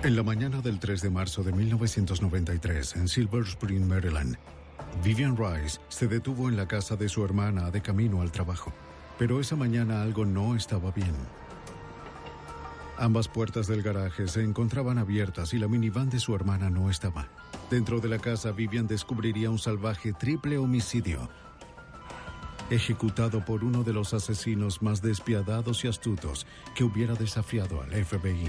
En la mañana del 3 de marzo de 1993, en Silver Spring, Maryland, Vivian Rice se detuvo en la casa de su hermana de camino al trabajo. Pero esa mañana algo no estaba bien. Ambas puertas del garaje se encontraban abiertas y la minivan de su hermana no estaba. Dentro de la casa, Vivian descubriría un salvaje triple homicidio, ejecutado por uno de los asesinos más despiadados y astutos que hubiera desafiado al FBI.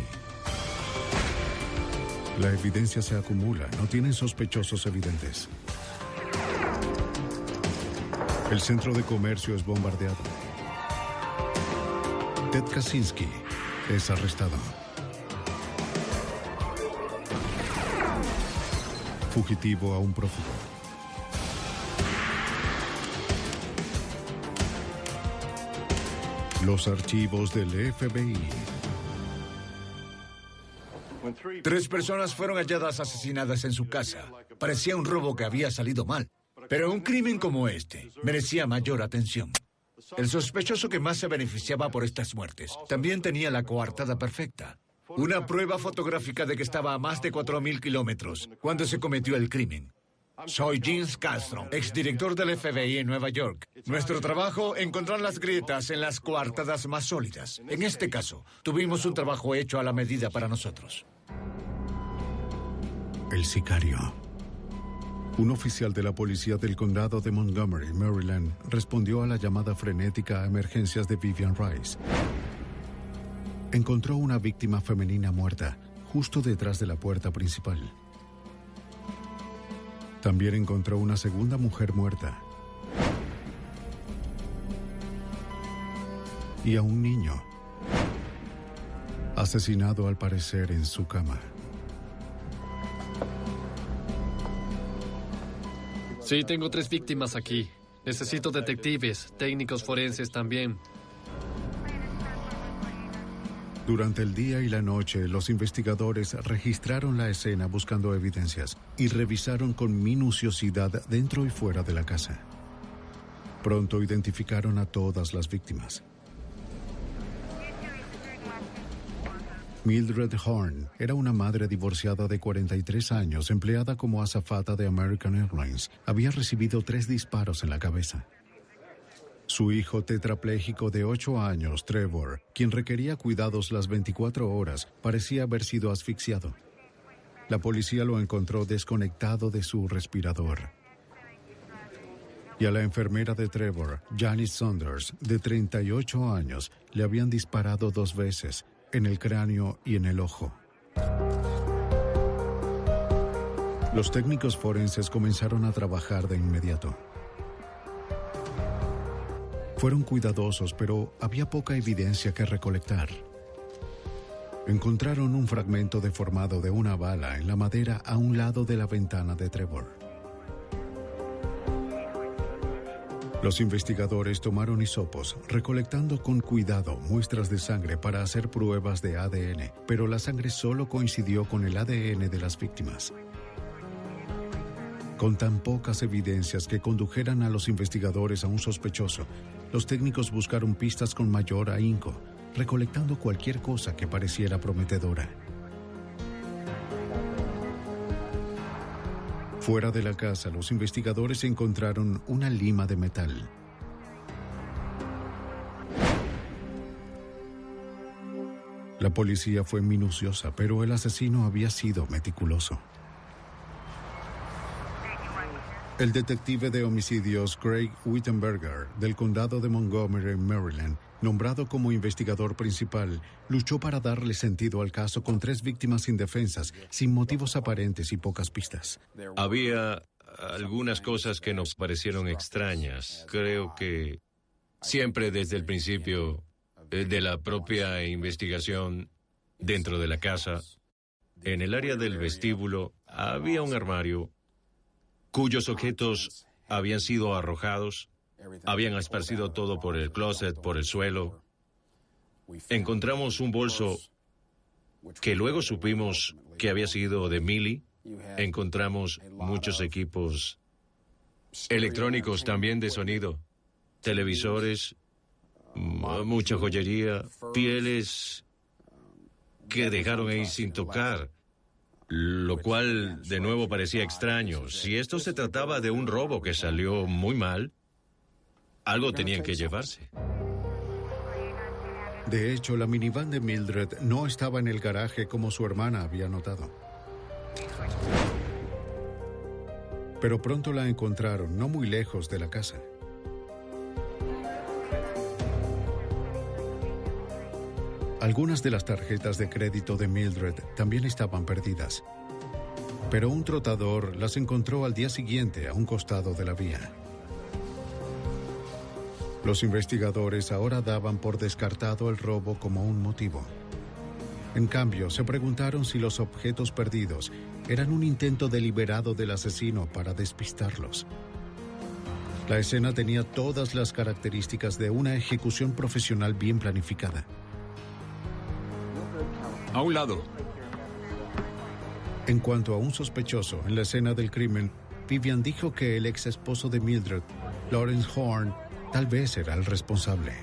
La evidencia se acumula, no tienen sospechosos evidentes. El centro de comercio es bombardeado. Ted Kaczynski es arrestado. Fugitivo a un prófugo. Los archivos del FBI. 3 personas fueron halladas asesinadas en su casa. Parecía un robo que había salido mal. Pero un crimen como este merecía mayor atención. El sospechoso que más se beneficiaba por estas muertes también tenía la coartada perfecta. Una prueba fotográfica de que estaba a más de 4.000 kilómetros cuando se cometió el crimen. Soy James Castro, exdirector del FBI en Nueva York. Nuestro trabajo, encontrar las grietas en las coartadas más sólidas. En este caso, tuvimos un trabajo hecho a la medida para nosotros. El sicario. Un oficial de la policía del condado de Montgomery, Maryland, respondió a la llamada frenética a emergencias de Vivian Rice. Encontró una víctima femenina muerta, justo detrás de la puerta principal. También encontró una segunda mujer muerta. Y a un niño, asesinado al parecer en su cama. Sí, tengo 3 víctimas aquí. Necesito detectives, técnicos forenses también. Durante el día y la noche, los investigadores registraron la escena buscando evidencias y revisaron con minuciosidad dentro y fuera de la casa. Pronto identificaron a todas las víctimas. Mildred Horn era una madre divorciada de 43 años, empleada como azafata de American Airlines. Había recibido 3 disparos en la cabeza. Su hijo tetrapléjico de 8 años, Trevor, quien requería cuidados las 24 horas, parecía haber sido asfixiado. La policía lo encontró desconectado de su respirador. Y a la enfermera de Trevor, Janice Saunders, de 38 años, le habían disparado 2 veces, en el cráneo y en el ojo. Los técnicos forenses comenzaron a trabajar de inmediato. Fueron cuidadosos, pero había poca evidencia que recolectar. Encontraron un fragmento deformado de una bala en la madera a un lado de la ventana de Trevor. Los investigadores tomaron hisopos, recolectando con cuidado muestras de sangre para hacer pruebas de ADN, pero la sangre solo coincidió con el ADN de las víctimas. Con tan pocas evidencias que condujeran a los investigadores a un sospechoso, los técnicos buscaron pistas con mayor ahínco, recolectando cualquier cosa que pareciera prometedora. Fuera de la casa, los investigadores encontraron una lima de metal. La policía fue minuciosa, pero el asesino había sido meticuloso. El detective de homicidios Craig Wittenberger, del condado de Montgomery, Maryland, nombrado como investigador principal, luchó para darle sentido al caso con 3 víctimas indefensas, sin motivos aparentes y pocas pistas. Había algunas cosas que nos parecieron extrañas. Creo que siempre desde el principio de la propia investigación dentro de la casa, en el área del vestíbulo, había un armario cuyos objetos habían sido arrojados, habían esparcido todo por el closet, por el suelo. Encontramos un bolso que luego supimos que había sido de Millie. Encontramos muchos equipos electrónicos también de sonido, televisores, mucha joyería, pieles que dejaron ahí sin tocar. lo cual de nuevo parecía extraño. Si esto se trataba de un robo que salió muy mal, algo tenían que llevarse. De hecho, la minivan de Mildred no estaba en el garaje como su hermana había notado. Pero pronto la encontraron, no muy lejos de la casa. Algunas de las tarjetas de crédito de Mildred también estaban perdidas, pero un trotador las encontró al día siguiente a un costado de la vía. Los investigadores ahora daban por descartado el robo como un motivo. En cambio, se preguntaron si los objetos perdidos eran un intento deliberado del asesino para despistarlos. La escena tenía todas las características de una ejecución profesional bien planificada. A un lado. En cuanto a un sospechoso en la escena del crimen, Vivian dijo que el ex esposo de Mildred, Lawrence Horn, tal vez era el responsable.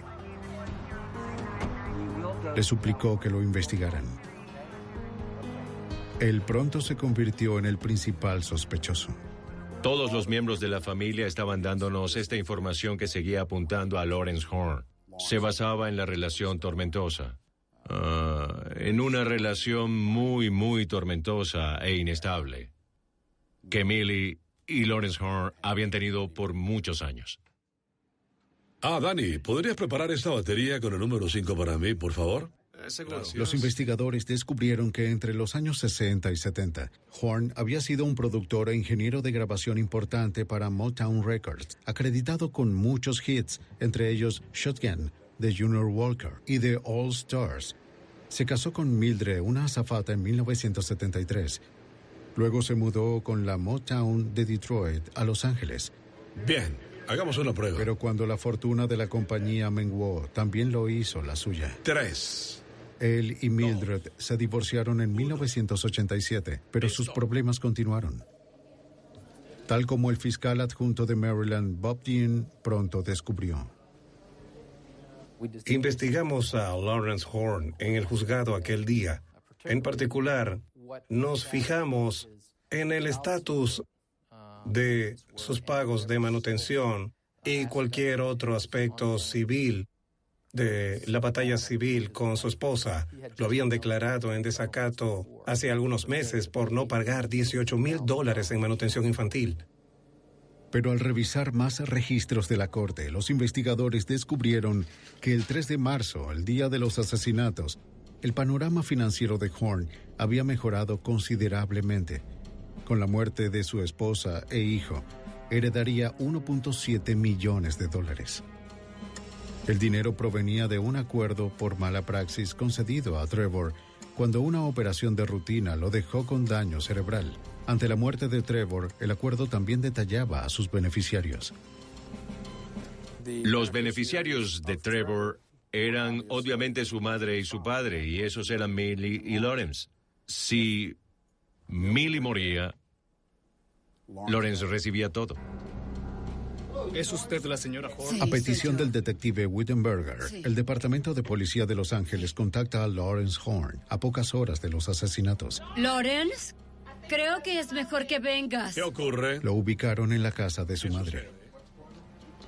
Le suplicó que lo investigaran. Él pronto se convirtió en el principal sospechoso. Todos los miembros de la familia estaban dándonos esta información que seguía apuntando a Lawrence Horn. Se basaba en la relación tormentosa. En una relación muy tormentosa e inestable que Millie y Lawrence Horn habían tenido por muchos años. Danny, ¿podrías preparar esta batería con el número 5 para mí, por favor? Seguro. Los investigadores descubrieron que entre los años 60 y 70, Horn había sido un productor e ingeniero de grabación importante para Motown Records, acreditado con muchos hits, entre ellos Shotgun, de Junior Walker, y The All Stars. Se casó con Mildred, una azafata, en 1973. Luego se mudó con la Motown de Detroit a Los Ángeles. Bien, hagamos una prueba. Pero cuando la fortuna de la compañía menguó, también lo hizo la suya. 3. Él y Mildred se divorciaron en 1987, pero sus problemas continuaron. Tal como el fiscal adjunto de Maryland, Bob Dean, pronto descubrió. Investigamos a Lawrence Horn en el juzgado aquel día. En particular, nos fijamos en el estatus de sus pagos de manutención y cualquier otro aspecto civil de la batalla civil con su esposa. Lo habían declarado en desacato hace algunos meses por no pagar $18,000 en manutención infantil. Pero al revisar más registros de la corte, los investigadores descubrieron que el 3 de marzo, el día de los asesinatos, el panorama financiero de Horn había mejorado considerablemente. Con la muerte de su esposa e hijo, heredaría $1.7 millones. El dinero provenía de un acuerdo por mala praxis concedido a Trevor cuando una operación de rutina lo dejó con daño cerebral. Ante la muerte de Trevor, el acuerdo también detallaba a sus beneficiarios. Los beneficiarios de Trevor eran obviamente su madre y su padre, y esos eran Millie y Lawrence. Si Millie moría, Lawrence recibía todo. ¿Es usted la señora Horn? A petición del detective Wittenberger, el Departamento de Policía de Los Ángeles contacta a Lawrence Horn a pocas horas de los asesinatos. ¿Lawrence? Creo que es mejor que vengas. ¿Qué ocurre? Lo ubicaron en la casa de su madre.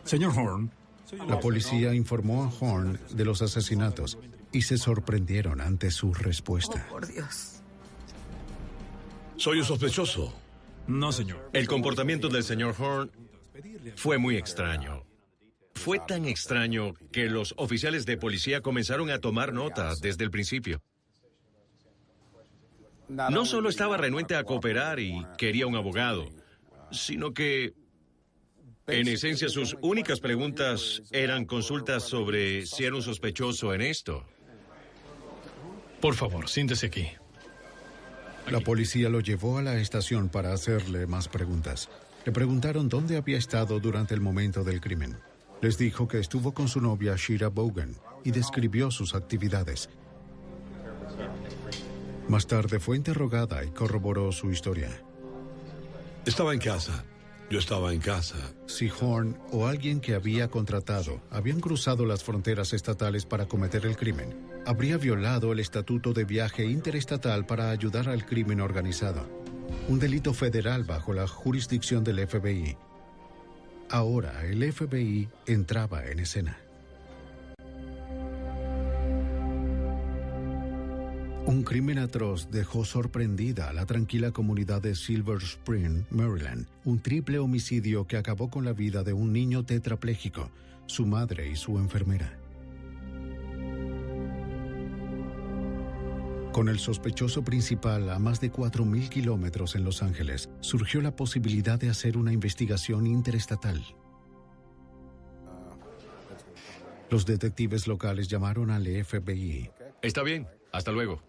Señor Horn. La policía informó a Horn de los asesinatos y se sorprendieron ante su respuesta. Por Dios. Soy un sospechoso. No, señor. El comportamiento del señor Horn fue muy extraño. Fue tan extraño que los oficiales de policía comenzaron a tomar nota desde el principio. No solo estaba renuente a cooperar y quería un abogado, sino que, en esencia, sus únicas preguntas eran consultas sobre si era un sospechoso en esto. Por favor, siéntese aquí. La policía lo llevó a la estación para hacerle más preguntas. Le preguntaron dónde había estado durante el momento del crimen. Les dijo que estuvo con su novia Shira Bogan y describió sus actividades. Más tarde fue interrogada y corroboró su historia. Estaba en casa. Yo estaba en casa. Si Horn o alguien que había contratado habían cruzado las fronteras estatales para cometer el crimen, habría violado el Estatuto de Viaje Interestatal para ayudar al crimen organizado, un delito federal bajo la jurisdicción del FBI. Ahora el FBI entraba en escena. Un crimen atroz dejó sorprendida a la tranquila comunidad de Silver Spring, Maryland. Un triple homicidio que acabó con la vida de un niño tetrapléjico, su madre y su enfermera. Con el sospechoso principal a más de 4.000 kilómetros en Los Ángeles, surgió la posibilidad de hacer una investigación interestatal. Los detectives locales llamaron al FBI. Está bien, hasta luego.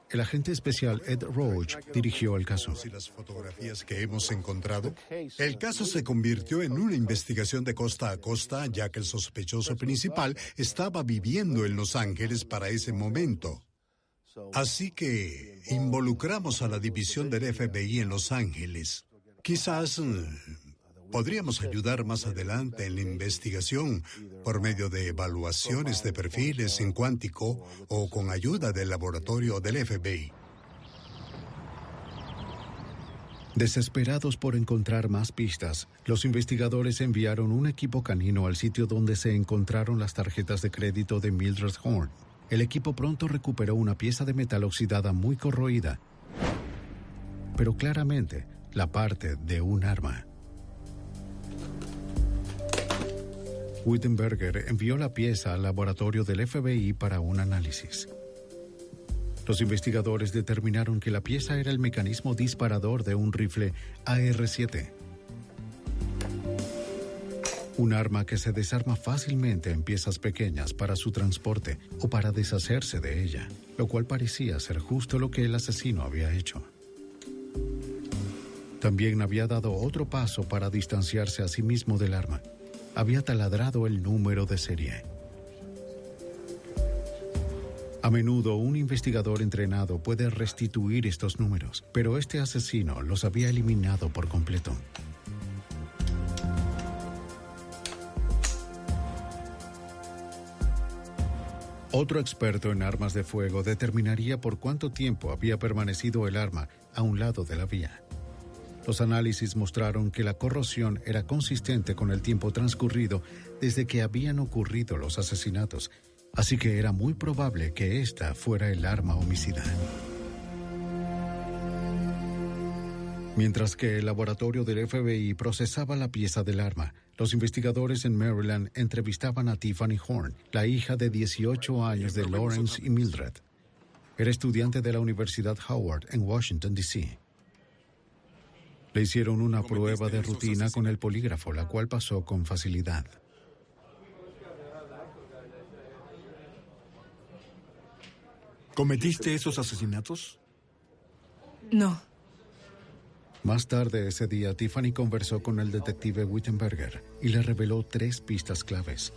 El agente especial Ed Roach dirigió el caso. ¿Y las fotografías que hemos encontrado? El caso se convirtió en una investigación de costa a costa, ya que el sospechoso principal estaba viviendo en Los Ángeles para ese momento. Así que involucramos a la división del FBI en Los Ángeles. Quizás podríamos ayudar más adelante en la investigación por medio de evaluaciones de perfiles en cuántico o con ayuda del laboratorio del FBI. Desesperados por encontrar más pistas, los investigadores enviaron un equipo canino al sitio donde se encontraron las tarjetas de crédito de Mildred Horn. El equipo pronto recuperó una pieza de metal oxidada muy corroída, pero claramente la parte de un arma. Wittenberger envió la pieza al laboratorio del FBI para un análisis. Los investigadores determinaron que la pieza era el mecanismo disparador de un rifle AR-7. Un arma que se desarma fácilmente en piezas pequeñas para su transporte o para deshacerse de ella, lo cual parecía ser justo lo que el asesino había hecho. También había dado otro paso para distanciarse a sí mismo del arma. Había taladrado el número de serie. A menudo un investigador entrenado puede restituir estos números, pero este asesino los había eliminado por completo. Otro experto en armas de fuego determinaría por cuánto tiempo había permanecido el arma a un lado de la vía. Los análisis mostraron que la corrosión era consistente con el tiempo transcurrido desde que habían ocurrido los asesinatos, así que era muy probable que esta fuera el arma homicida. Mientras que el laboratorio del FBI procesaba la pieza del arma, los investigadores en Maryland entrevistaban a Tiffany Horn, la hija de 18 años de Lawrence y Mildred. Era estudiante de la Universidad Howard en Washington, D.C. Le hicieron una prueba de rutina con el polígrafo, la cual pasó con facilidad. ¿Cometiste esos asesinatos? No. Más tarde ese día, Tiffany conversó con el detective Wittenberger y le reveló 3 pistas claves.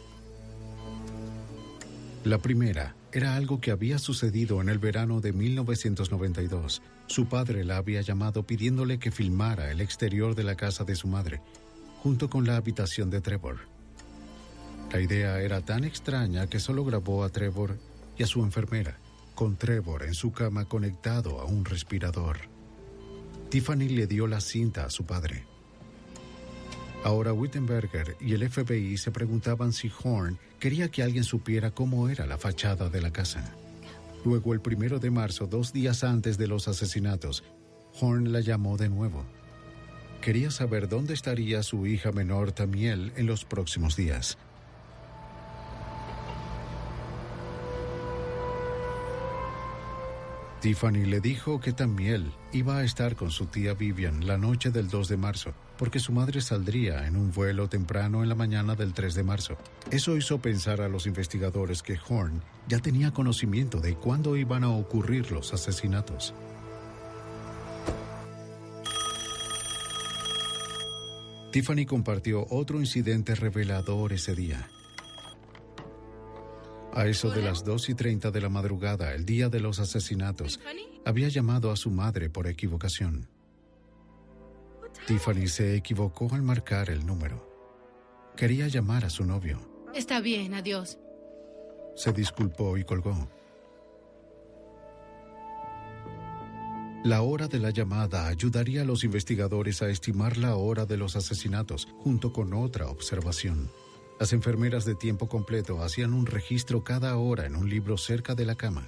La primera era algo que había sucedido en el verano de 1992. Su padre la había llamado pidiéndole que filmara el exterior de la casa de su madre, junto con la habitación de Trevor. La idea era tan extraña que solo grabó a Trevor y a su enfermera, con Trevor en su cama conectado a un respirador. Tiffany le dio la cinta a su padre. Ahora Wittenberger y el FBI se preguntaban si Horn quería que alguien supiera cómo era la fachada de la casa. Luego, el 1 de marzo, 2 días antes de los asesinatos, Horn la llamó de nuevo. Quería saber dónde estaría su hija menor, Tamiel, en los próximos días. Tiffany le dijo que Tamiel iba a estar con su tía Vivian la noche del 2 de marzo, porque su madre saldría en un vuelo temprano en la mañana del 3 de marzo. Eso hizo pensar a los investigadores que Horn ya tenía conocimiento de cuándo iban a ocurrir los asesinatos. Tiffany compartió otro incidente revelador ese día. A eso de las 2:30 de la madrugada, el día de los asesinatos, había llamado a su madre por equivocación. Tiffany se equivocó al marcar el número. Quería llamar a su novio. Está bien, adiós. Se disculpó y colgó. La hora de la llamada ayudaría a los investigadores a estimar la hora de los asesinatos, junto con otra observación. Las enfermeras de tiempo completo hacían un registro cada hora en un libro cerca de la cama.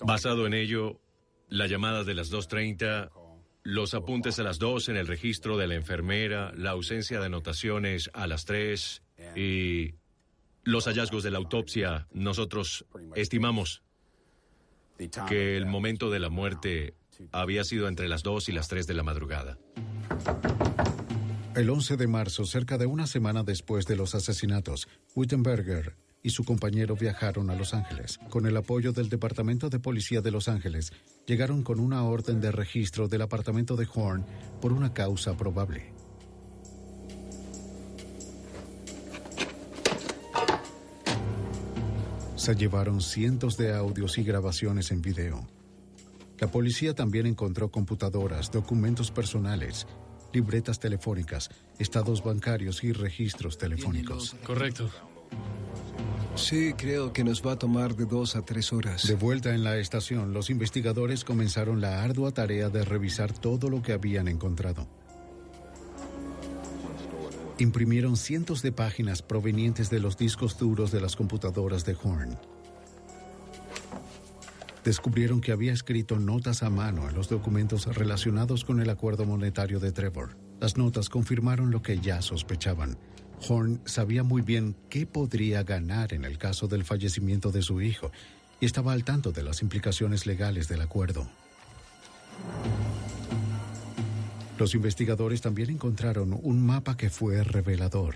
Basado en ello, la llamada de las 2:30, los apuntes a las 2 en el registro de la enfermera, la ausencia de anotaciones a las 3 y los hallazgos de la autopsia, nosotros estimamos que el momento de la muerte había sido entre las 2 y las 3 de la madrugada. El 11 de marzo, cerca de una semana después de los asesinatos, Wittenberger y su compañero viajaron a Los Ángeles. Con el apoyo del Departamento de Policía de Los Ángeles, llegaron con una orden de registro del apartamento de Horn por una causa probable. Se llevaron cientos de audios y grabaciones en video. La policía también encontró computadoras, documentos personales, libretas telefónicas, estados bancarios y registros telefónicos. Correcto. Sí, creo que nos va a tomar de 2 a 3 horas. De vuelta en la estación, los investigadores comenzaron la ardua tarea de revisar todo lo que habían encontrado. Imprimieron cientos de páginas provenientes de los discos duros de las computadoras de Horn. Descubrieron que había escrito notas a mano en los documentos relacionados con el acuerdo monetario de Trevor. Las notas confirmaron lo que ya sospechaban. Horn sabía muy bien qué podría ganar en el caso del fallecimiento de su hijo y estaba al tanto de las implicaciones legales del acuerdo. Los investigadores también encontraron un mapa que fue revelador.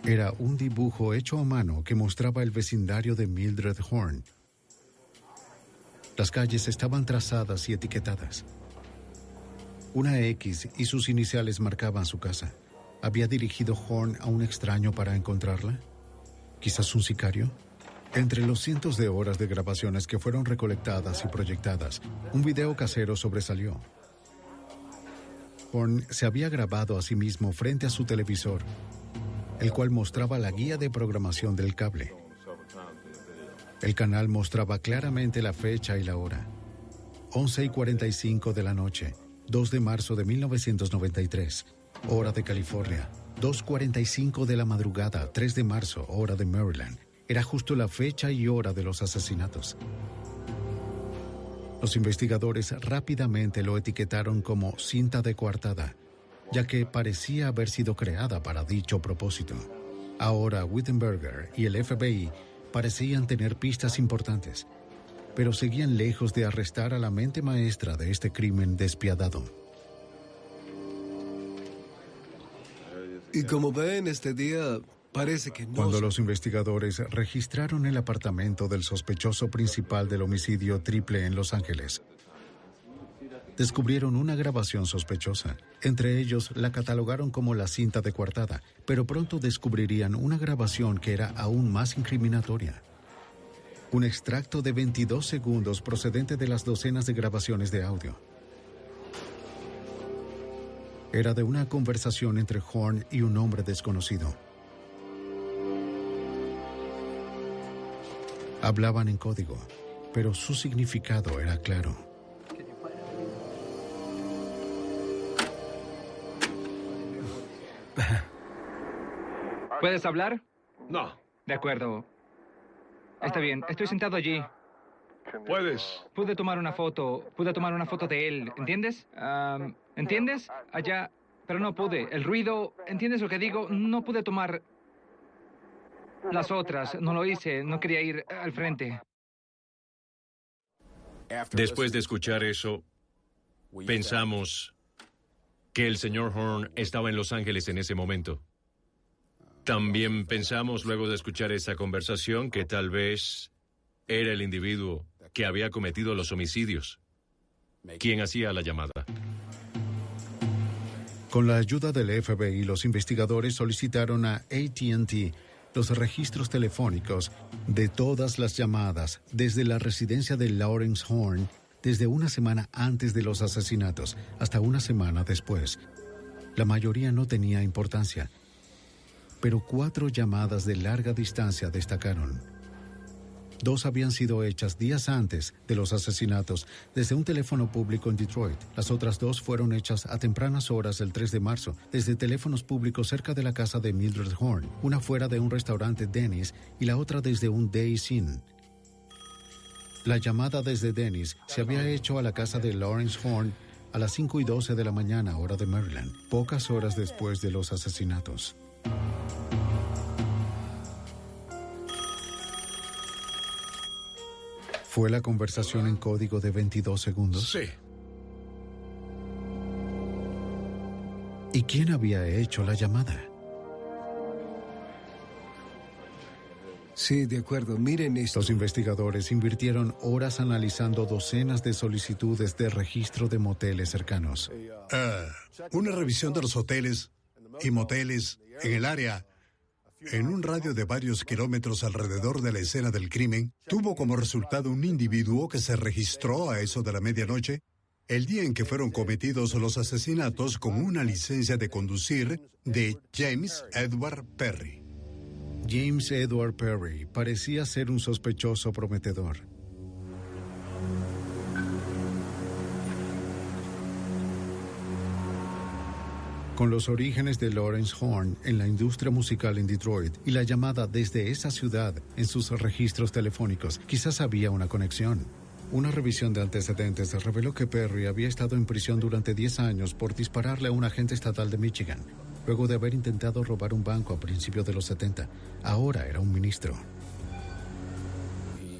Era un dibujo hecho a mano que mostraba el vecindario de Mildred Horn. Las calles estaban trazadas y etiquetadas. Una X y sus iniciales marcaban su casa. ¿Había dirigido Horn a un extraño para encontrarla? ¿Quizás un sicario? Entre los cientos de horas de grabaciones que fueron recolectadas y proyectadas, un video casero sobresalió. Horn se había grabado a sí mismo frente a su televisor, el cual mostraba la guía de programación del cable. El canal mostraba claramente la fecha y la hora. 11:45 de la noche, 2 de marzo de 1993, hora de California. 2:45 de la madrugada, 3 de marzo, hora de Maryland. Era justo la fecha y hora de los asesinatos. Los investigadores rápidamente lo etiquetaron como cinta de coartada, ya que parecía haber sido creada para dicho propósito. Ahora Wittenberger y el FBI parecían tener pistas importantes, pero seguían lejos de arrestar a la mente maestra de este crimen despiadado. Y como ven, este día parece que no... Cuando los investigadores registraron el apartamento del sospechoso principal del homicidio triple en Los Ángeles, descubrieron una grabación sospechosa. Entre ellos la catalogaron como la cinta de coartada, pero pronto descubrirían una grabación que era aún más incriminatoria. Un extracto de 22 segundos procedente de las docenas de grabaciones de audio. Era de una conversación entre Horn y un hombre desconocido. Hablaban en código, pero su significado era claro. ¿Puedes hablar? No. De acuerdo. Está bien, estoy sentado allí. ¿Puedes? Pude tomar una foto de él, ¿entiendes? ¿Entiendes? Allá, pero no pude. El ruido, ¿entiendes lo que digo? No pude tomar las otras, no lo hice, no quería ir al frente. Después de escuchar eso, pensamos que el señor Horn estaba en Los Ángeles en ese momento. También pensamos, luego de escuchar esa conversación, que tal vez era el individuo que había cometido los homicidios quien hacía la llamada. Con la ayuda del FBI, los investigadores solicitaron a AT&T los registros telefónicos de todas las llamadas desde la residencia de Lawrence Horn desde una semana antes de los asesinatos hasta una semana después. La mayoría no tenía importancia, pero 4 llamadas de larga distancia destacaron. 2 habían sido hechas días antes de los asesinatos desde un teléfono público en Detroit. Las otras 2 fueron hechas a tempranas horas del 3 de marzo desde teléfonos públicos cerca de la casa de Mildred Horn, una fuera de un restaurante Denny's y la otra desde un Days Inn. La llamada desde Denny's se había hecho a la casa de Lawrence Horn a las 5:12 de la mañana, hora de Maryland, pocas horas después de los asesinatos. ¿Fue la conversación en código de 22 segundos? Sí. ¿Y quién había hecho la llamada? Sí, de acuerdo. Miren esto. Los investigadores invirtieron horas analizando docenas de solicitudes de registro de moteles cercanos. Una revisión de los hoteles y moteles en el área, en un radio de varios kilómetros alrededor de la escena del crimen, tuvo como resultado un individuo que se registró a eso de la medianoche, el día en que fueron cometidos los asesinatos, con una licencia de conducir de James Edward Perry. James Edward Perry parecía ser un sospechoso prometedor. Con los orígenes de Lawrence Horn en la industria musical en Detroit y la llamada desde esa ciudad en sus registros telefónicos, quizás había una conexión. Una revisión de antecedentes reveló que Perry había estado en prisión durante 10 años por dispararle a un agente estatal de Michigan, luego de haber intentado robar un banco a principios de los 70. Ahora era un ministro.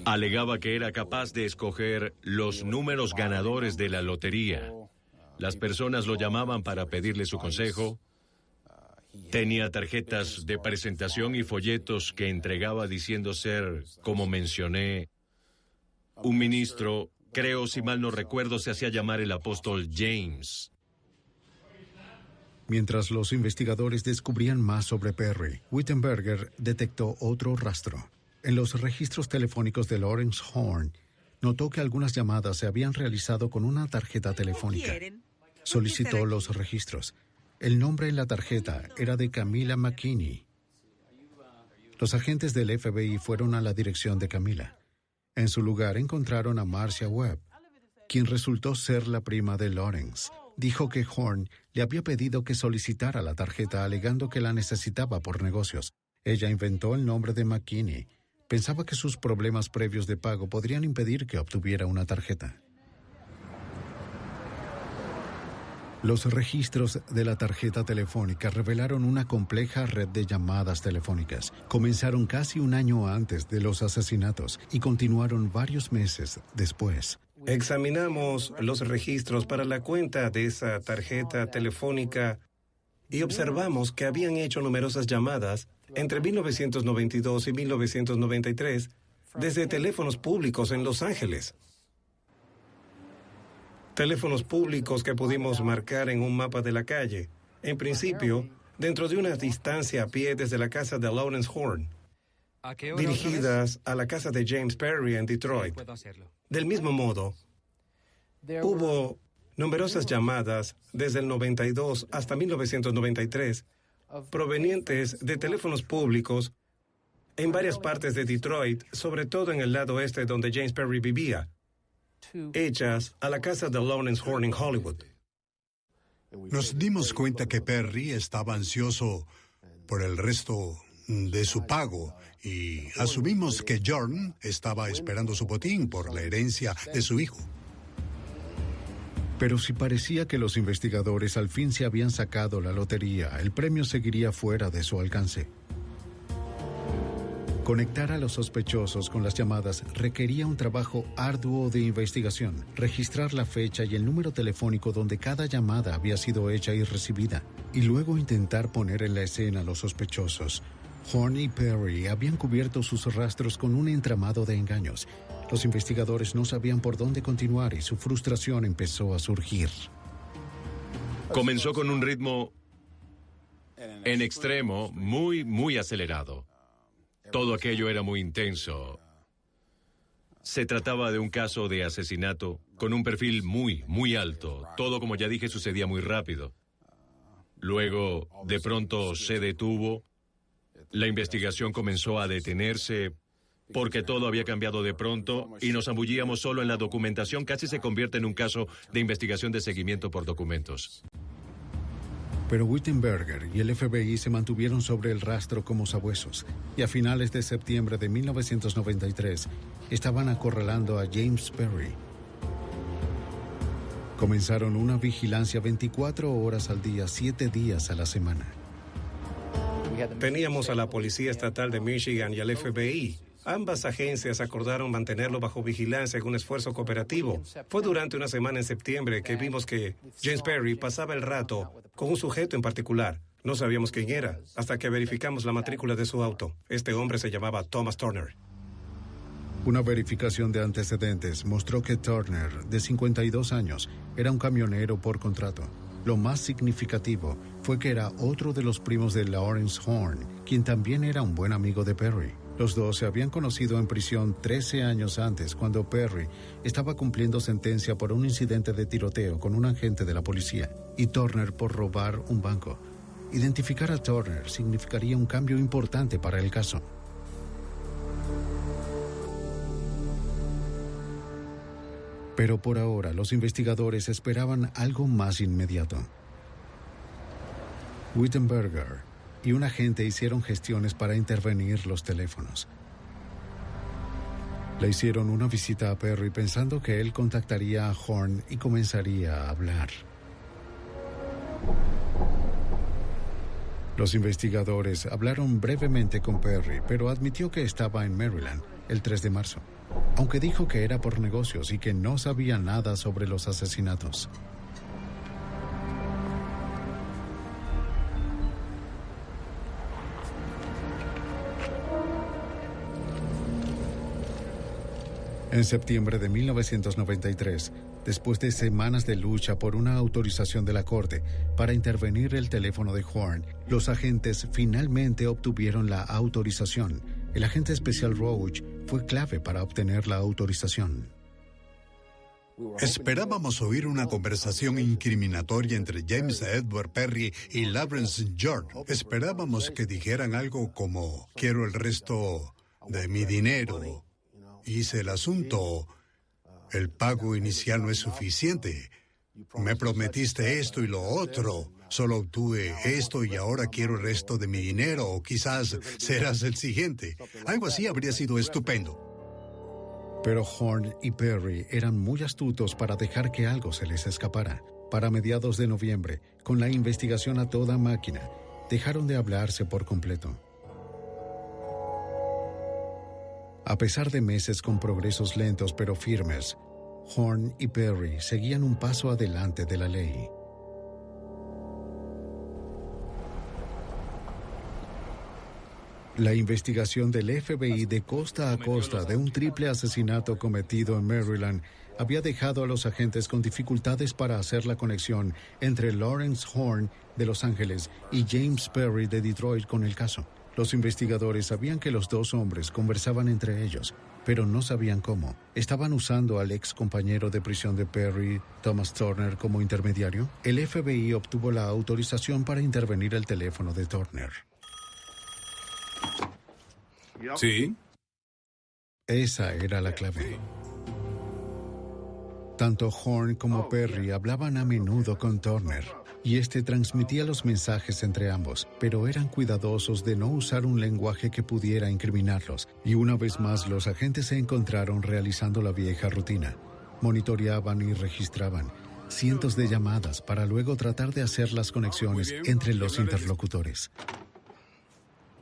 Alegaba que era capaz de escoger los números ganadores de la lotería. Las personas lo llamaban para pedirle su consejo. Tenía tarjetas de presentación y folletos que entregaba diciendo ser, como mencioné, un ministro. Creo, si mal no recuerdo, se hacía llamar el apóstol James. Mientras los investigadores descubrían más sobre Perry, Wittenberger detectó otro rastro. En los registros telefónicos de Lawrence Horn, notó que algunas llamadas se habían realizado con una tarjeta telefónica. Solicitó los registros. El nombre en la tarjeta era de Camila McKinney. Los agentes del FBI fueron a la dirección de Camila. En su lugar encontraron a Marcia Webb, quien resultó ser la prima de Lawrence. Dijo que Horn le había pedido que solicitara la tarjeta alegando que la necesitaba por negocios. Ella inventó el nombre de McKinney. Pensaba que sus problemas previos de pago podrían impedir que obtuviera una tarjeta. Los registros de la tarjeta telefónica revelaron una compleja red de llamadas telefónicas. Comenzaron casi un año antes de los asesinatos y continuaron varios meses después. Examinamos los registros para la cuenta de esa tarjeta telefónica y observamos que habían hecho numerosas llamadas entre 1992 y 1993 desde teléfonos públicos en Los Ángeles. Teléfonos públicos que pudimos marcar en un mapa de la calle, en principio, dentro de una distancia a pie desde la casa de Lawrence Horn, dirigidas a la casa de James Perry en Detroit. Del mismo modo, hubo numerosas llamadas desde el 92 hasta 1993, provenientes de teléfonos públicos en varias partes de Detroit, sobre todo en el lado este donde James Perry vivía, hechas a la casa de Lawrence Horn en Hollywood. Nos dimos cuenta que Perry estaba ansioso por el resto de su pago y asumimos que Jordan estaba esperando su botín por la herencia de su hijo. Pero si parecía que los investigadores al fin se habían sacado la lotería, el premio seguiría fuera de su alcance. Conectar a los sospechosos con las llamadas requería un trabajo arduo de investigación, registrar la fecha y el número telefónico donde cada llamada había sido hecha y recibida, y luego intentar poner en la escena a los sospechosos. Horn y Perry habían cubierto sus rastros con un entramado de engaños. Los investigadores no sabían por dónde continuar y su frustración empezó a surgir. Comenzó con un ritmo en extremo, muy acelerado. Todo aquello era muy intenso. Se trataba de un caso de asesinato con un perfil muy alto. Todo, como ya dije, sucedía muy rápido. Luego, de pronto, se detuvo. La investigación comenzó a detenerse porque todo había cambiado de pronto y nos zambullíamos solo en la documentación, casi se convierte en un caso de investigación de seguimiento por documentos. Pero Wittenberger y el FBI se mantuvieron sobre el rastro como sabuesos, y a finales de septiembre de 1993 estaban acorralando a James Perry. Comenzaron una vigilancia 24 horas al día, 7 días a la semana. Teníamos a la Policía Estatal de Michigan y al FBI. Ambas agencias acordaron mantenerlo bajo vigilancia en un esfuerzo cooperativo. Fue durante una semana en septiembre que vimos que James Perry pasaba el rato con un sujeto en particular. No sabíamos quién era, hasta que verificamos la matrícula de su auto. Este hombre se llamaba Thomas Turner. Una verificación de antecedentes mostró que Turner, de 52 años, era un camionero por contrato. Lo más significativo fue que era otro de los primos de Lawrence Horn, quien también era un buen amigo de Perry. Los dos se habían conocido en prisión 13 años antes, cuando Perry estaba cumpliendo sentencia por un incidente de tiroteo con un agente de la policía y Turner por robar un banco. Identificar a Turner significaría un cambio importante para el caso. Pero por ahora, los investigadores esperaban algo más inmediato. Wittenberger y un agente hicieron gestiones para intervenir los teléfonos. Le hicieron una visita a Perry pensando que él contactaría a Horn y comenzaría a hablar. Los investigadores hablaron brevemente con Perry, pero admitió que estaba en Maryland el 3 de marzo, aunque dijo que era por negocios y que no sabía nada sobre los asesinatos. En septiembre de 1993, después de semanas de lucha por una autorización de la corte para intervenir el teléfono de Horn, los agentes finalmente obtuvieron la autorización. El agente especial Roach fue clave para obtener la autorización. Esperábamos oír una conversación incriminatoria entre James Edward Perry y Lawrence Horn. Esperábamos que dijeran algo como: quiero el resto de mi dinero. Hice el asunto. El pago inicial no es suficiente. Me prometiste esto y lo otro. Solo obtuve esto y ahora quiero el resto de mi dinero. O quizás serás el siguiente. Algo así habría sido estupendo. Pero Horn y Perry eran muy astutos para dejar que algo se les escapara. Para mediados de noviembre, con la investigación a toda máquina, dejaron de hablarse por completo. A pesar de meses con progresos lentos pero firmes, Horn y Perry seguían un paso adelante de la ley. La investigación del FBI de costa a costa de un triple asesinato cometido en Maryland había dejado a los agentes con dificultades para hacer la conexión entre Lawrence Horn de Los Ángeles y James Perry de Detroit con el caso. Los investigadores sabían que los dos hombres conversaban entre ellos, pero no sabían cómo. ¿Estaban usando al ex compañero de prisión de Perry, Thomas Turner, como intermediario? El FBI obtuvo la autorización para intervenir el teléfono de Turner. ¿Sí? Esa era la clave. Tanto Horn como Perry hablaban a menudo con Turner, y este transmitía los mensajes entre ambos, pero eran cuidadosos de no usar un lenguaje que pudiera incriminarlos. Y una vez más, los agentes se encontraron realizando la vieja rutina. Monitoreaban y registraban cientos de llamadas para luego tratar de hacer las conexiones entre los interlocutores.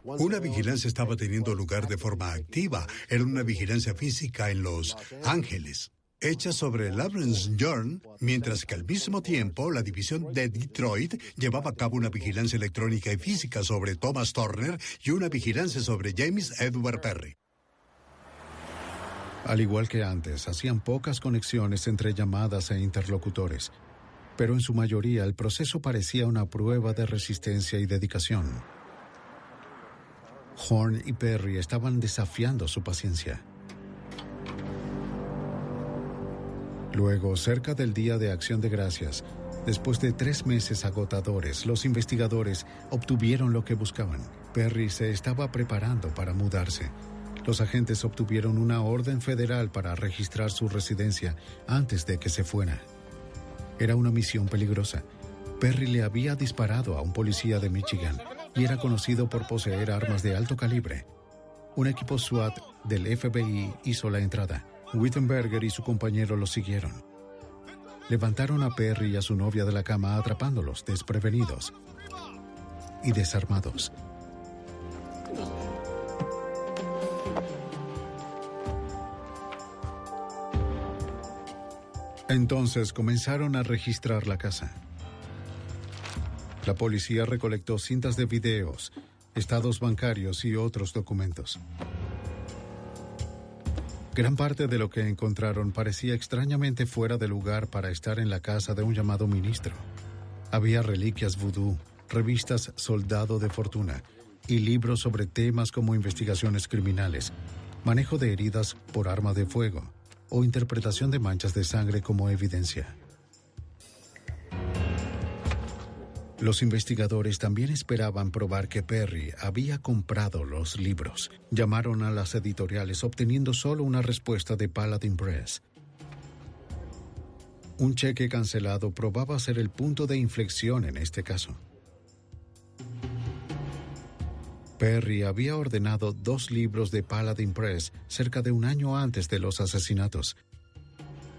Una vigilancia estaba teniendo lugar de forma activa. Era una vigilancia física en Los Ángeles, hecha sobre Lawrence Horn, mientras que al mismo tiempo la división de Detroit llevaba a cabo una vigilancia electrónica y física sobre Thomas Turner y una vigilancia sobre James Edward Perry. Al igual que antes, hacían pocas conexiones entre llamadas e interlocutores, pero en su mayoría el proceso parecía una prueba de resistencia y dedicación. Horn y Perry estaban desafiando su paciencia. Luego, cerca del Día de Acción de Gracias, después de 3 meses agotadores, los investigadores obtuvieron lo que buscaban. Perry se estaba preparando para mudarse. Los agentes obtuvieron una orden federal para registrar su residencia antes de que se fuera. Era una misión peligrosa. Perry le había disparado a un policía de Michigan y era conocido por poseer armas de alto calibre. Un equipo SWAT del FBI hizo la entrada. Wittenberger y su compañero lo siguieron. Levantaron a Perry y a su novia de la cama atrapándolos desprevenidos y desarmados. Entonces comenzaron a registrar la casa. La policía recolectó cintas de videos, estados bancarios y otros documentos. Gran parte de lo que encontraron parecía extrañamente fuera de lugar para estar en la casa de un llamado ministro. Había reliquias vudú, revistas Soldado de Fortuna y libros sobre temas como investigaciones criminales, manejo de heridas por arma de fuego o interpretación de manchas de sangre como evidencia. Los investigadores también esperaban probar que Perry había comprado los libros. Llamaron a las editoriales obteniendo solo una respuesta de Paladin Press. Un cheque cancelado probaba ser el punto de inflexión en este caso. Perry había ordenado 2 libros de Paladin Press cerca de un año antes de los asesinatos.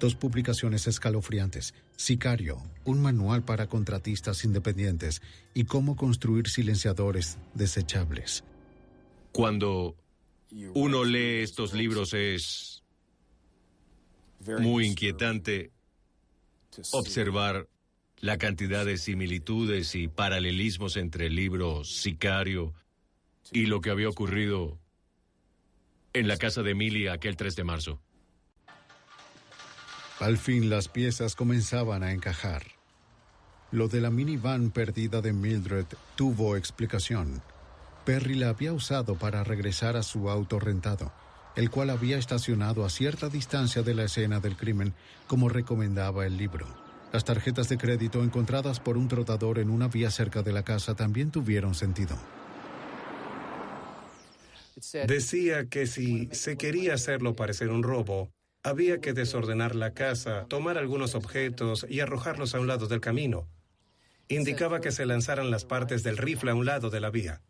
2 publicaciones escalofriantes: Sicario, un manual para contratistas independientes, y cómo construir silenciadores desechables. Cuando uno lee estos libros es muy inquietante observar la cantidad de similitudes y paralelismos entre el libro Sicario y lo que había ocurrido en la casa de Emily aquel 3 de marzo. Al fin las piezas comenzaban a encajar. Lo de la minivan perdida de Mildred tuvo explicación. Perry la había usado para regresar a su auto rentado, el cual había estacionado a cierta distancia de la escena del crimen, como recomendaba el libro. Las tarjetas de crédito encontradas por un trotador en una vía cerca de la casa también tuvieron sentido. Decía que si se quería hacerlo parecer un robo, había que desordenar la casa, tomar algunos objetos y arrojarlos a un lado del camino. Indicaba que se lanzaran las partes del rifle a un lado de la vía.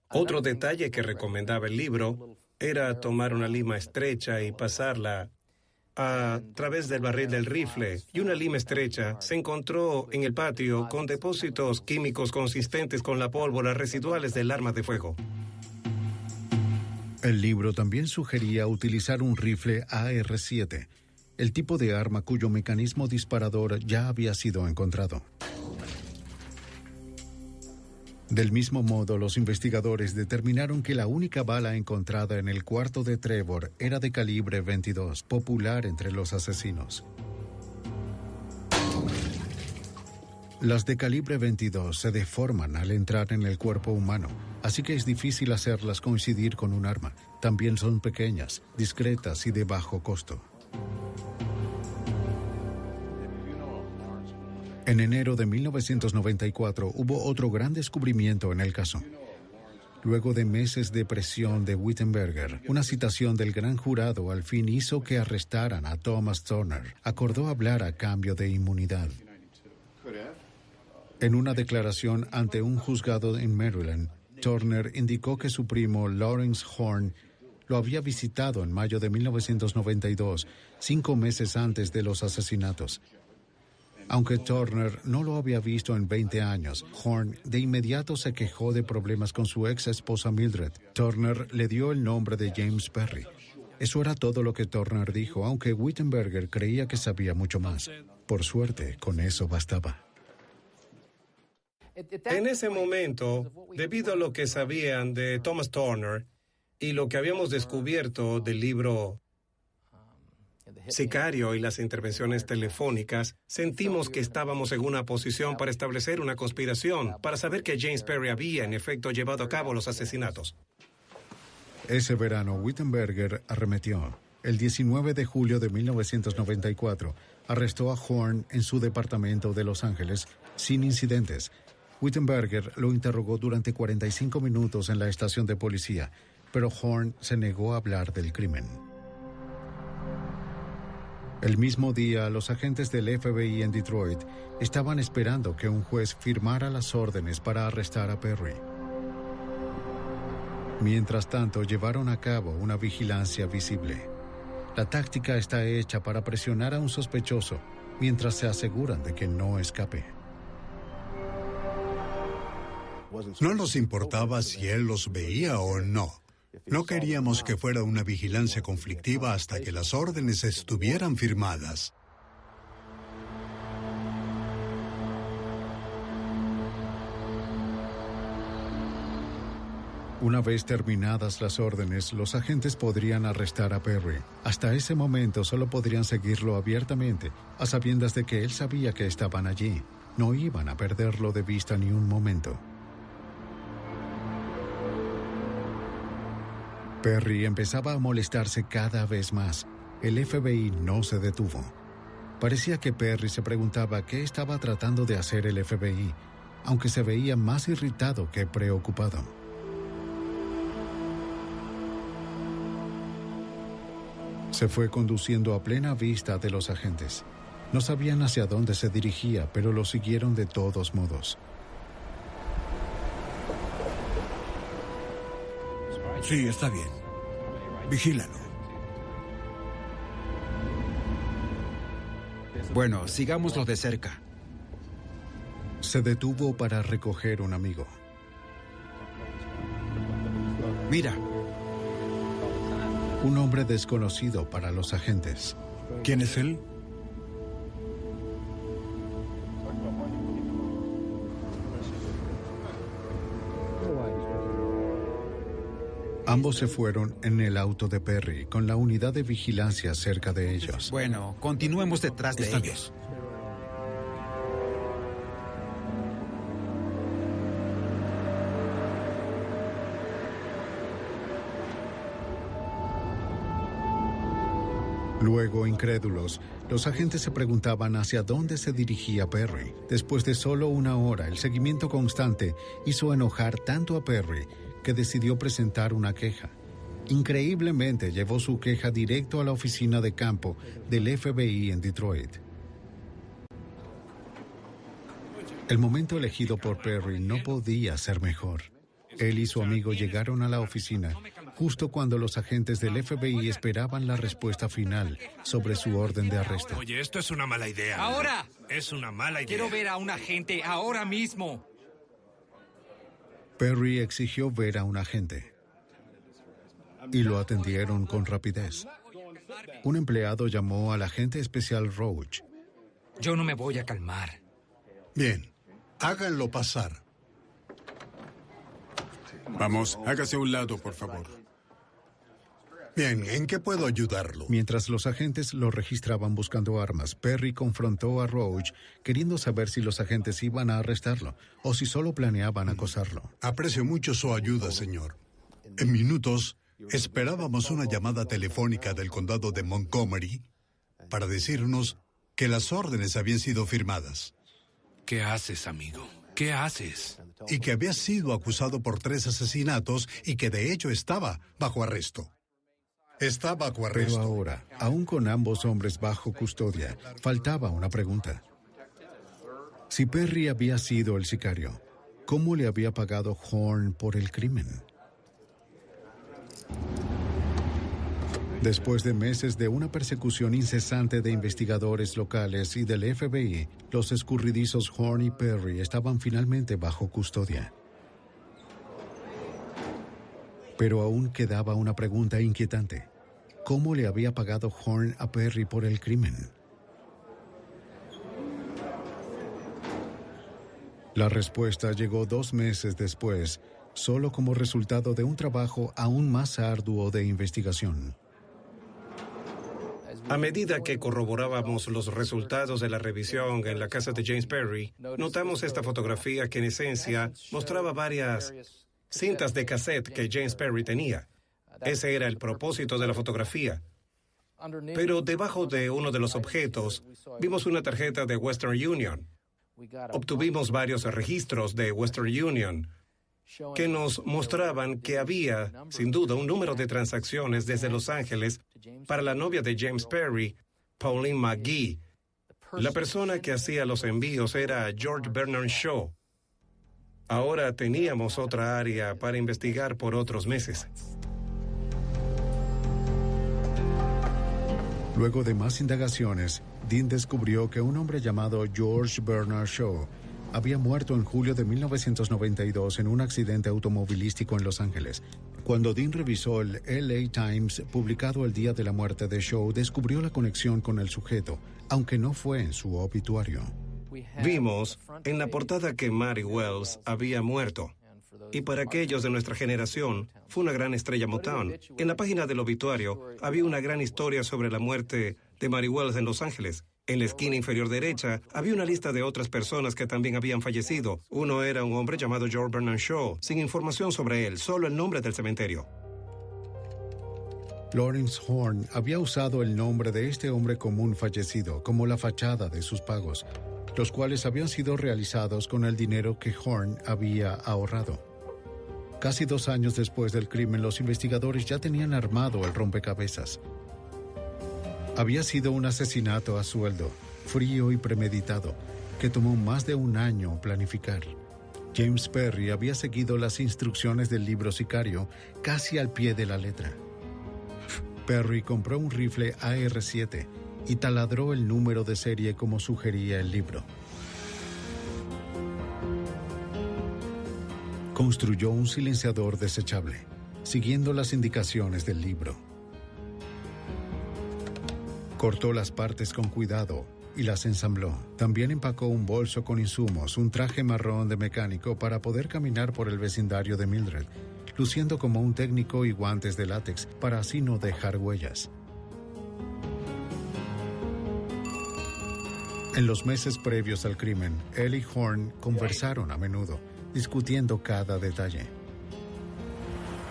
Otro detalle que recomendaba el libro era tomar una lima estrecha y pasarla a través del barril del rifle, y una lima estrecha se encontró en el patio con depósitos químicos consistentes con la pólvora residuales del arma de fuego. El libro también sugería utilizar un rifle AR-7, el tipo de arma cuyo mecanismo disparador ya había sido encontrado. Del mismo modo, los investigadores determinaron que la única bala encontrada en el cuarto de Trevor era de calibre 22, popular entre los asesinos. Las de calibre 22 se deforman al entrar en el cuerpo humano, así que es difícil hacerlas coincidir con un arma. También son pequeñas, discretas y de bajo costo. En enero de 1994 hubo otro gran descubrimiento en el caso. Luego de meses de presión de Wittenberger, una citación del gran jurado al fin hizo que arrestaran a Thomas Turner. Acordó hablar a cambio de inmunidad. En una declaración ante un juzgado en Maryland, Turner indicó que su primo Lawrence Horn lo había visitado en mayo de 1992, 5 meses antes de los asesinatos. Aunque Turner no lo había visto en 20 años, Horn de inmediato se quejó de problemas con su ex esposa Mildred. Turner le dio el nombre de James Perry. Eso era todo lo que Turner dijo, aunque Wittenberger creía que sabía mucho más. Por suerte, con eso bastaba. En ese momento, debido a lo que sabían de Thomas Turner y lo que habíamos descubierto del libro Sicario y las intervenciones telefónicas, sentimos que estábamos en una posición para establecer una conspiración, para saber que James Perry había, en efecto, llevado a cabo los asesinatos. Ese verano, Wittenberger arremetió. El 19 de julio de 1994, arrestó a Horn en su departamento de Los Ángeles sin incidentes. Wittenberger lo interrogó durante 45 minutos en la estación de policía, pero Horn se negó a hablar del crimen. El mismo día, los agentes del FBI en Detroit estaban esperando que un juez firmara las órdenes para arrestar a Perry. Mientras tanto, llevaron a cabo una vigilancia visible. La táctica está hecha para presionar a un sospechoso mientras se aseguran de que no escape. No nos importaba si él los veía o no. No queríamos que fuera una vigilancia conflictiva hasta que las órdenes estuvieran firmadas. Una vez terminadas las órdenes, los agentes podrían arrestar a Perry. Hasta ese momento solo podrían seguirlo abiertamente, a sabiendas de que él sabía que estaban allí. No iban a perderlo de vista ni un momento. Perry empezaba a molestarse cada vez más. El FBI no se detuvo. Parecía que Perry se preguntaba qué estaba tratando de hacer el FBI, aunque se veía más irritado que preocupado. Se fue conduciendo a plena vista de los agentes. No sabían hacia dónde se dirigía, pero lo siguieron de todos modos. Sí, está bien. Vigílalo. Bueno, sigámoslo de cerca. Se detuvo para recoger un amigo. Mira. Un hombre desconocido para los agentes. ¿Quién es él? Ambos se fueron en el auto de Perry, con la unidad de vigilancia cerca de ellos. Bueno, continuemos detrás de ellos. Luego, incrédulos, los agentes se preguntaban hacia dónde se dirigía Perry. Después de solo una hora, el seguimiento constante hizo enojar tanto a Perry que decidió presentar una queja. Increíblemente, llevó su queja directo a la oficina de campo del FBI en Detroit. El momento elegido por Perry no podía ser mejor. Él y su amigo llegaron a la oficina justo cuando los agentes del FBI esperaban la respuesta final sobre su orden de arresto. Oye, esto es una mala idea. ¡Ahora! Es una mala idea. Quiero ver a un agente ahora mismo. Perry exigió ver a un agente y lo atendieron con rapidez. Un empleado llamó al agente especial Roach. Yo no me voy a calmar. Bien, háganlo pasar. Vamos, hágase a un lado, por favor. Bien, ¿en qué puedo ayudarlo? Mientras los agentes lo registraban buscando armas, Perry confrontó a Roach, queriendo saber si los agentes iban a arrestarlo o si solo planeaban acosarlo. Aprecio mucho su ayuda, señor. En minutos, esperábamos una llamada telefónica del condado de Montgomery para decirnos que las órdenes habían sido firmadas. ¿Qué haces, amigo? ¿Qué haces? Y que había sido acusado por 3 asesinatos y que de hecho estaba bajo arresto. Estaba bajo arresto. Pero ahora, aún con ambos hombres bajo custodia, faltaba una pregunta. Si Perry había sido el sicario, ¿cómo le había pagado Horn por el crimen? Después de meses de una persecución incesante de investigadores locales y del FBI, los escurridizos Horn y Perry estaban finalmente bajo custodia. Pero aún quedaba una pregunta inquietante. ¿Cómo le había pagado Horn a Perry por el crimen? La respuesta llegó 2 meses después, solo como resultado de un trabajo aún más arduo de investigación. A medida que corroborábamos los resultados de la revisión en la casa de James Perry, notamos esta fotografía que en esencia mostraba varias cintas de cassette que James Perry tenía. Ese era el propósito de la fotografía. Pero debajo de uno de los objetos vimos una tarjeta de Western Union. obtuvimos varios registros de Western Union que nos mostraban que había, sin duda, un número de transacciones desde Los Ángeles para la novia de James Perry, Pauline McGee. La persona que hacía los envíos era George Bernard Shaw. Ahora teníamos otra área para investigar por otros meses. Luego de más indagaciones, Dean descubrió que un hombre llamado George Bernard Shaw había muerto en julio de 1992 en un accidente automovilístico en Los Ángeles. Cuando Dean revisó el LA Times publicado el día de la muerte de Shaw, descubrió la conexión con el sujeto, aunque no fue en su obituario. Vimos en la portada que Mary Wells había muerto. Y para aquellos de nuestra generación, fue una gran estrella Motown. En la página del obituario había una gran historia sobre la muerte de Mary Wells en Los Ángeles. En la esquina inferior derecha había una lista de otras personas que también habían fallecido. Uno era un hombre llamado George Bernard Shaw, sin información sobre él, solo el nombre del cementerio. Lawrence Horn había usado el nombre de este hombre común fallecido como la fachada de sus pagos, los cuales habían sido realizados con el dinero que Horn había ahorrado. Casi 2 años después del crimen, los investigadores ya tenían armado el rompecabezas. Había sido un asesinato a sueldo, frío y premeditado, que tomó más de 1 año planificar. James Perry había seguido las instrucciones del libro Sicario casi al pie de la letra. Perry compró un rifle AR-7 y taladró el número de serie como sugería el libro. Construyó un silenciador desechable, siguiendo las indicaciones del libro. Cortó las partes con cuidado y las ensambló. También empacó un bolso con insumos, un traje marrón de mecánico para poder caminar por el vecindario de Mildred, luciendo como un técnico y guantes de látex para así no dejar huellas. En los meses previos al crimen, él y Horn conversaron a menudo, discutiendo cada detalle.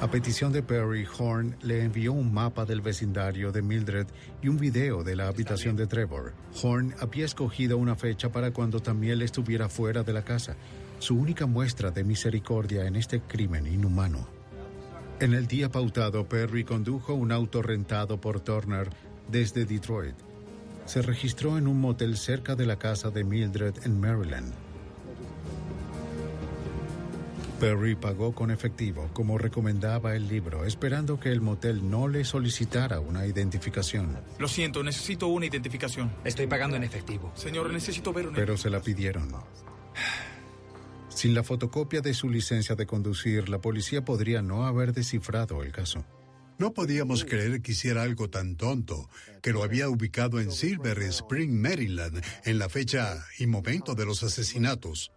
A petición de Perry, Horn le envió un mapa del vecindario de Mildred y un video de la habitación de Trevor. Horn había escogido una fecha para cuando Tamiel estuviera fuera de la casa, su única muestra de misericordia en este crimen inhumano. En el día pautado, Perry condujo un auto rentado por Turner desde Detroit. Se registró en un motel cerca de la casa de Mildred en Maryland. Perry pagó con efectivo, como recomendaba el libro, esperando que el motel no le solicitara una identificación. Lo siento, necesito una identificación. Estoy pagando en efectivo. Señor, necesito ver una... Pero se la pidieron. Sin la fotocopia de su licencia de conducir, la policía podría no haber descifrado el caso. No podíamos creer que hiciera algo tan tonto, que lo había ubicado en Silver Spring, Maryland, en la fecha y momento de los asesinatos.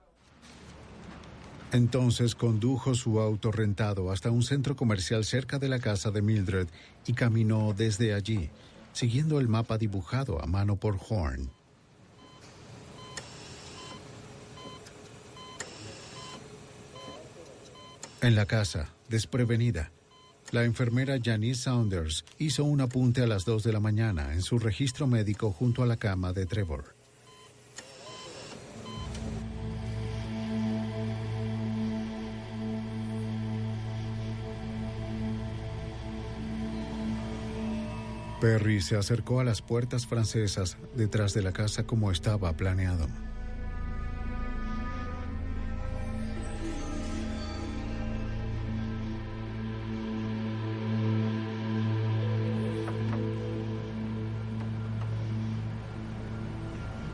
Entonces condujo su auto rentado hasta un centro comercial cerca de la casa de Mildred y caminó desde allí, siguiendo el mapa dibujado a mano por Horn. En la casa, desprevenida, la enfermera Janice Saunders hizo un apunte a las 2 de la mañana en su registro médico junto a la cama de Trevor. Perry se acercó a las puertas francesas detrás de la casa como estaba planeado.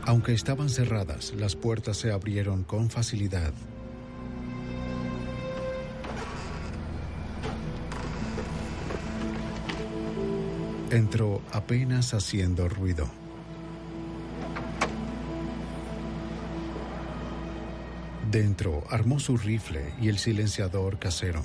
Aunque estaban cerradas, las puertas se abrieron con facilidad. Entró apenas haciendo ruido. Dentro armó su rifle y el silenciador casero.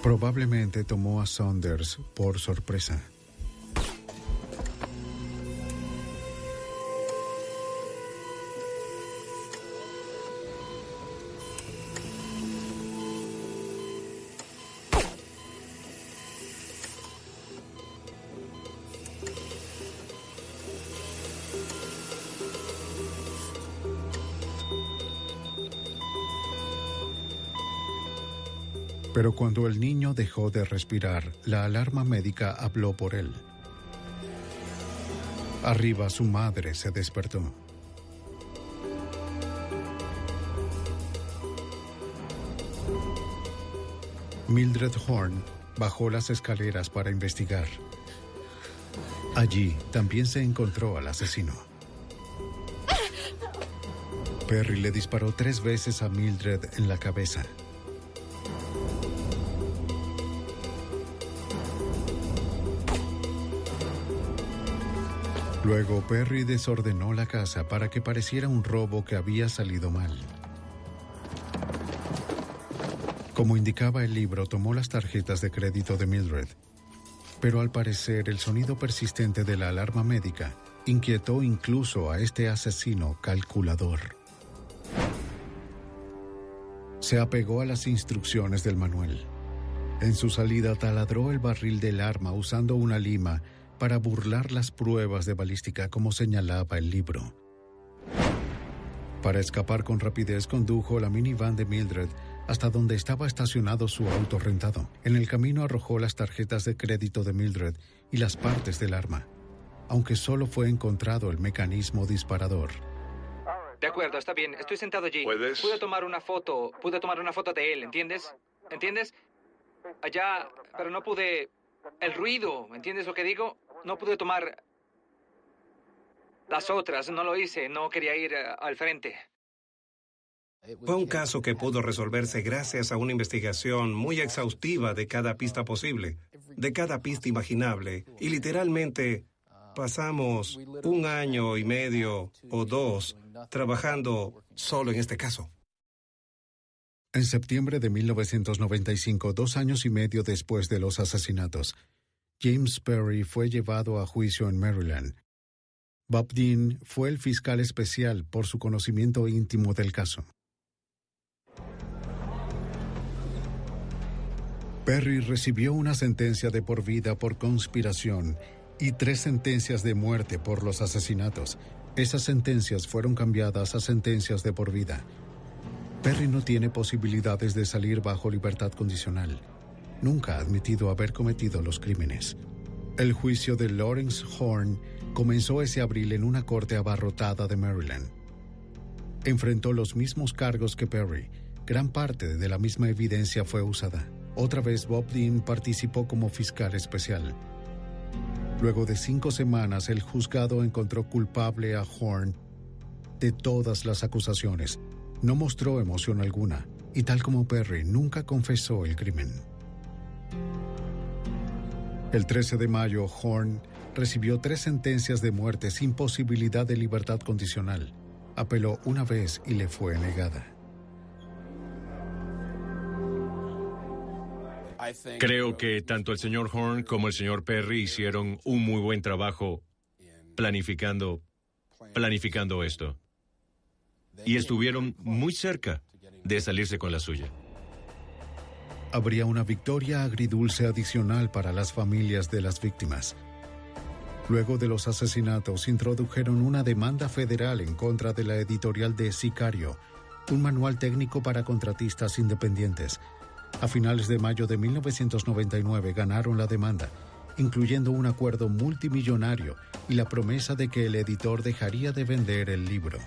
Probablemente tomó a Saunders por sorpresa. Pero cuando el niño dejó de respirar, la alarma médica habló por él. Arriba, su madre se despertó. Mildred Horn bajó las escaleras para investigar. Allí también se encontró al asesino. Perry le disparó 3 veces a Mildred en la cabeza. Luego, Perry desordenó la casa para que pareciera un robo que había salido mal. Como indicaba el libro, tomó las tarjetas de crédito de Mildred. Pero al parecer, el sonido persistente de la alarma médica inquietó incluso a este asesino calculador. Se apegó a las instrucciones del manual. En su salida, taladró el barril del arma usando una lima para burlar las pruebas de balística como señalaba el libro. Para escapar con rapidez, condujo la minivan de Mildred hasta donde estaba estacionado su auto rentado. En el camino arrojó las tarjetas de crédito de Mildred y las partes del arma, aunque solo fue encontrado el mecanismo disparador. De acuerdo, está bien. Estoy sentado allí. ¿Puedes? Pude tomar una foto de él, ¿entiendes? ¿Entiendes? Allá, pero no pude... El ruido, ¿entiendes lo que digo? No pude tomar las otras, no lo hice, no quería ir al frente. Fue un caso que pudo resolverse gracias a una investigación muy exhaustiva de cada pista posible, de cada pista imaginable, y literalmente pasamos 1 año y medio o 2 trabajando solo en este caso. En septiembre de 1995, 2 años y medio después de los asesinatos, James Perry fue llevado a juicio en Maryland. Bob Dean fue el fiscal especial por su conocimiento íntimo del caso. Perry recibió una sentencia de por vida por conspiración y 3 sentencias de muerte por los asesinatos. Esas sentencias fueron cambiadas a sentencias de por vida. Perry no tiene posibilidades de salir bajo libertad condicional. Nunca ha admitido haber cometido los crímenes. El juicio de Lawrence Horn comenzó ese abril en una corte abarrotada de Maryland. Enfrentó los mismos cargos que Perry. Gran parte de la misma evidencia fue usada. Otra vez Bob Dean participó como fiscal especial. Luego de 5 semanas, el juzgado encontró culpable a Horn de todas las acusaciones. No mostró emoción alguna, y tal como Perry, nunca confesó el crimen. El 13 de mayo, Horn recibió 3 sentencias de muerte sin posibilidad de libertad condicional. Apeló una vez y le fue negada. Creo que tanto el señor Horn como el señor Perry hicieron un muy buen trabajo planificando esto. Y estuvieron muy cerca de salirse con la suya. Habría una victoria agridulce adicional para las familias de las víctimas. Luego de los asesinatos, introdujeron una demanda federal en contra de la editorial de Sicario, un manual técnico para contratistas independientes. A finales de mayo de 1999 ganaron la demanda, incluyendo un acuerdo multimillonario y la promesa de que el editor dejaría de vender el libro.